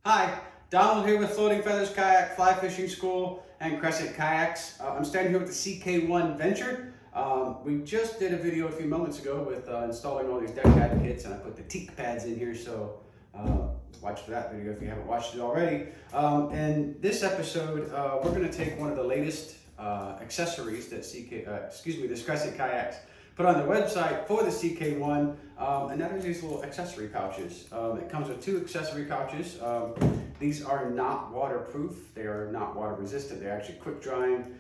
Hi, Donald here with Floating Feathers Kayak, Fly Fishing School, and Crescent Kayaks. I'm standing here with the CK1 Venture. We just did a video a few moments ago with installing all these deck pad kits, and I put the teak pads in here, so watch for that video if you haven't watched it already. In this episode, we're going to take one of the latest accessories that this Crescent Kayaks put on the website for the CK1, and that are these little accessory pouches. It comes with two accessory pouches. These are not waterproof. They are not water resistant. They're actually quick drying.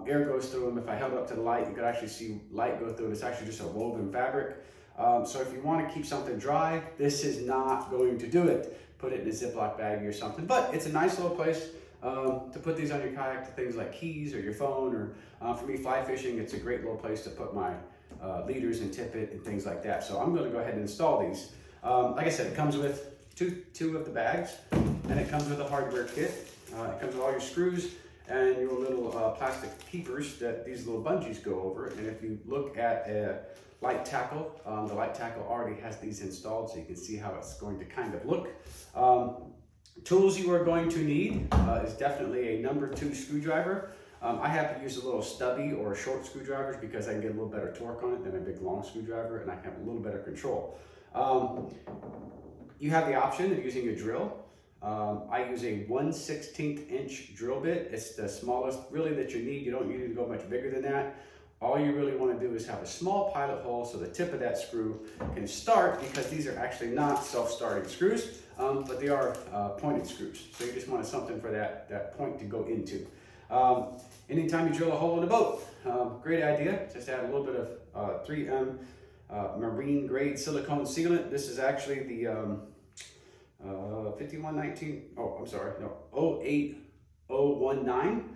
Air goes through them. If I held up to the light, you could actually see light go through it. It's actually just a woven fabric. So if you want to keep something dry, this is not going to do it. Put it in a Ziploc baggie or something, but it's a nice little place to put these on your kayak, to things like keys or your phone, or for me, fly fishing, it's a great little place to put my leaders and tippet and things like that. So I'm going to go ahead and install these. Like I said, it comes with two of the bags, and it comes with a hardware kit. It comes with all your screws and your little plastic keepers that these little bungees go over. And if you look at a light tackle, the light tackle already has these installed, so you can see how it's going to kind of look. Tools you are going to need is definitely a number 2 screwdriver. I have to use a little stubby or short screwdrivers because I can get a little better torque on it than a big long screwdriver, and I have a little better control. You have the option of using a drill. I use a 1/16 inch drill bit. It's the smallest really that you need. You don't need to go much bigger than that. All you really want to do is have a small pilot hole so the tip of that screw can start, because these are actually not self-starting screws, but they are pointed screws. So you just wanted something for that point to go into. Anytime you drill a hole in a boat, great idea. Just add a little bit of 3M marine grade silicone sealant. This is actually the 5119, oh, I'm sorry, no, 08019.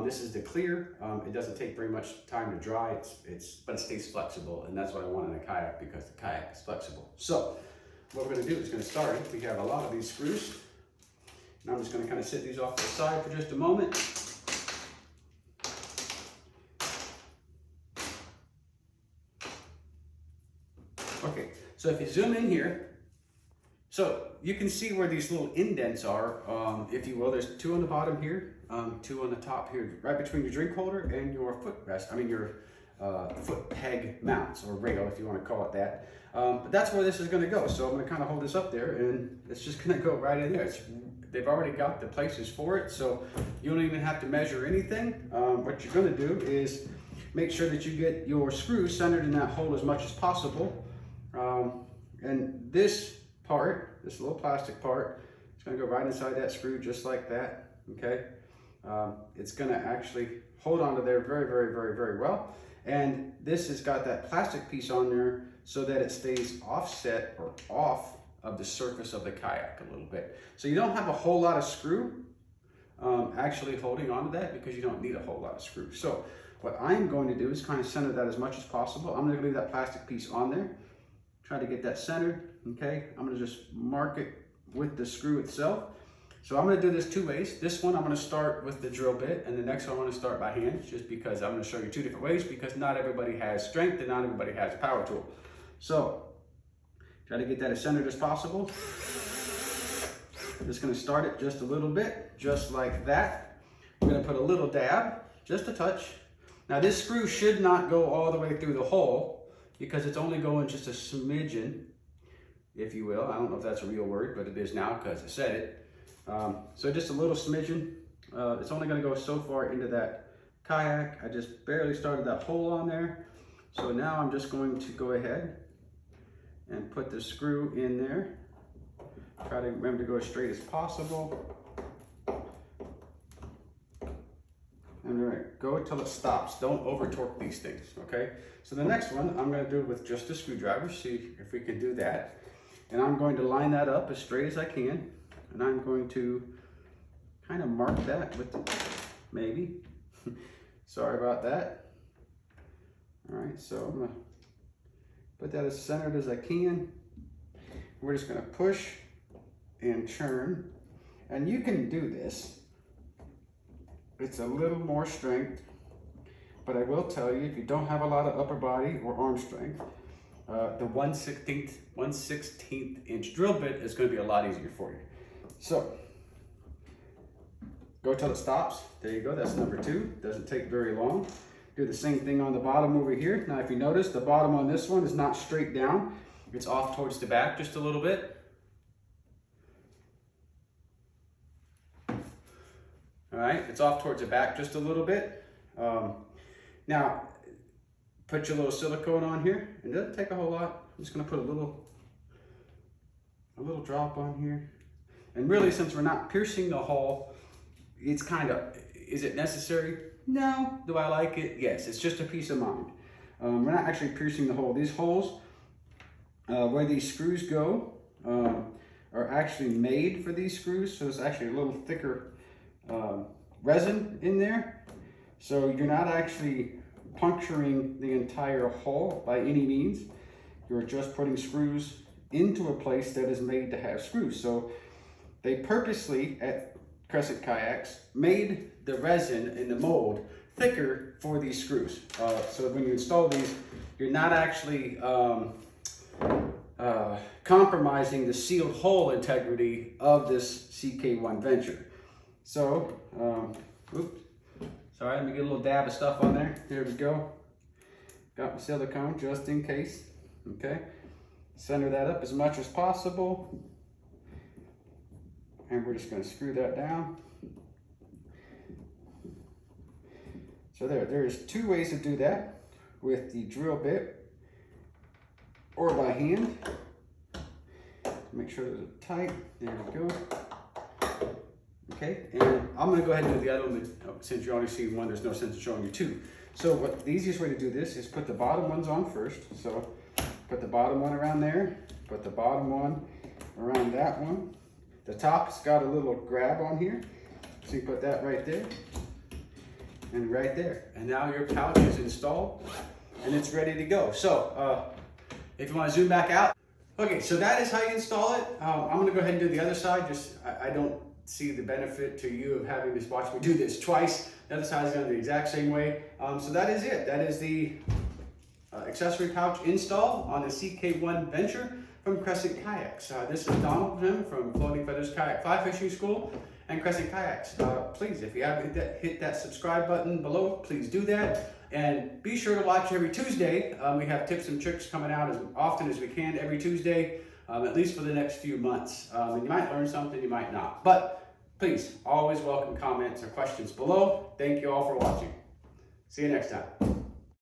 This is the clear. It doesn't take very much time to dry, but it stays flexible, and that's what I want in a kayak, because the kayak is flexible. So what we're going to do is going to start. We have a lot of these screws, and I'm just going to kind of set these off to the side for just a moment. Okay, so if you zoom in here, so you can see where these little indents are, if you will. There's 2 on the bottom here, 2 on the top here, right between your drink holder and your footrest. I mean your foot peg mounts, or rail, if you want to call it that. But that's where this is going to go. So I'm going to kind of hold this up there, and it's just going to go right in there. They've already got the places for it, so you don't even have to measure anything. What you're going to do is make sure that you get your screws centered in that hole as much as possible. And this part, this little plastic part, it's going to go right inside that screw just like that. Okay, it's going to actually hold onto there very, very, very, very well. And this has got that plastic piece on there so that it stays offset or off of the surface of the kayak a little bit. So you don't have a whole lot of screw actually holding onto that, because you don't need a whole lot of screw. So what I'm going to do is kind of center that as much as possible. I'm going to leave that plastic piece on there. Try to get that centered, okay? I'm gonna just mark it with the screw itself. So I'm gonna do this 2 ways. This one I'm gonna start with the drill bit, and the next one I'm gonna start by hand, just because I'm gonna show you 2 different ways, because not everybody has strength and not everybody has a power tool. So try to get that as centered as possible. Just gonna start it just a little bit, just like that. I'm gonna put a little dab, just a touch. Now this screw should not go all the way through the hole, because it's only going just a smidgen, if you will. I don't know if that's a real word, but it is now because I said it. So just a little smidgen. It's only going to go so far into that kayak. I just barely started that hole on there. So now I'm just going to go ahead and put the screw in there. Try to remember to go as straight as possible. And all right, go until it stops. Don't over torque these things, okay? So the next one, I'm gonna do it with just a screwdriver, see if we can do that. And I'm going to line that up as straight as I can. And I'm going to kind of mark that with the, maybe. Sorry about that. All right, so I'm gonna put that as centered as I can. We're just gonna push and turn. And you can do this. It's a little more strength, but I will tell you, if you don't have a lot of upper body or arm strength, the 1/16 inch drill bit is going to be a lot easier for you. So go till it stops. There you go, that's number 2. Doesn't take very long. Do the same thing on the bottom over here. Now if you notice, the bottom on this one is not straight down. It's off towards the back just a little bit. All right, it's off towards the back just a little bit. Now, put your little silicone on here. It doesn't take a whole lot. I'm just gonna put a little drop on here. And really, since we're not piercing the hole, it's kind of, is it necessary? No. Do I like it? Yes, it's just a peace of mind. We're not actually piercing the hole. These holes, where these screws go, are actually made for these screws. So there's actually a little thicker resin in there. So you're not actually puncturing the entire hole by any means. You're just putting screws into a place that is made to have screws. So they purposely, at Crescent Kayaks, made the resin in the mold thicker for these screws. So when you install these, you're not actually compromising the sealed hole integrity of this CK1 Venture. So, oops, sorry, let me get a little dab of stuff on there. There we go. Got my silicone just in case, okay? Center that up as much as possible. And we're just gonna screw that down. So there's 2 ways to do that, with the drill bit or by hand. Make sure that it's tight, there we go. Okay, and I'm gonna go ahead and do the other one, since you're only seeing one, there's no sense in showing you 2. So the easiest way to do this is put the bottom ones on first. So put the bottom one around there, put the bottom one around that one. The top's got a little grab on here, so you put that right there and right there. And now your pouch is installed and it's ready to go. So if you want to zoom back out. Okay, so that is how you install it. I'm gonna go ahead and do the other side. I don't see the benefit to you of having this watch me do this twice. The other side is done the exact same way. So that is it. That is the accessory pouch install on the CK1 Venture from Crescent Kayaks. This is Donald from Floating Feathers Kayak Fly Fishing School and Crescent Kayaks. Please, if you haven't hit that subscribe button below, please do that. And be sure to watch every Tuesday. We have tips and tricks coming out as often as we can every Tuesday, at least for the next few months. And you might learn something, you might not. But please, always welcome comments or questions below. Thank you all for watching. See you next time.